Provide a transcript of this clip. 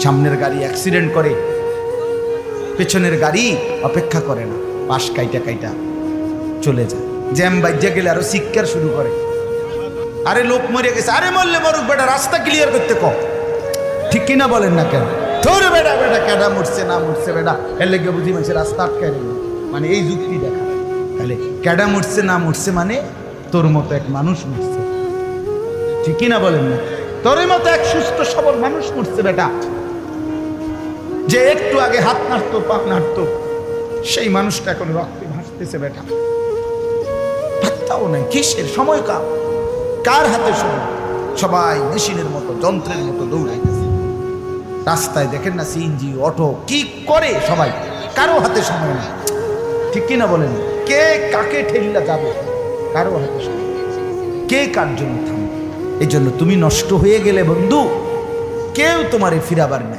সামনের গাড়ি অ্যাক্সিডেন্ট করে, পেছনের গাড়ি অপেক্ষা করে না, পাশ কাইটা কাইটা চলে যায়। জ্যাম বাজ্যা গেলে আরো চিৎকার শুরু করে, আরে লোক মরে গেছে, আরে মরলে মরুক বেটা, রাস্তা ক্লিয়ার করতে কম। ঠিক কিনা বলেন না কেন? ধরে বেটা বেটা কেডা মরছে না মরছে বেটা, এর লেগে বুঝি মানুষের রাস্তা আটকায় নেবে, মানে এই যুক্তি দেখা। তাহলে কেডা মরছে না মরছে মানে তোর মতো এক মানুষ মরছে। ঠিক কিনা বলেন না? তোর মতো এক সুস্থ সবল মানুষ মরছে বেটা, যে একটু আগে হাত নাড়তো পা নাড়তো, সেই মানুষটা এখন রক্তে ভাসতেছে বেটা। পাত্তাও নাই, কিসের সময় কার হাতে সময়? সবাই মেশিনের মতো যন্ত্রের মতো দৌড়াইতেছে। রাস্তায় দেখেন না সিএনজি অটো কি করে সবাই, কারো হাতে সময় নেই। ঠিক কিনা বলেন? কে কাকে ঠেলিলা যাবে, কারো হাতে সময়, কে কার জন্য থামবে। এই জন্য তুমি নষ্ট হয়ে গেলে বন্ধু, কেউ তোমারে ফিরাবার নাই।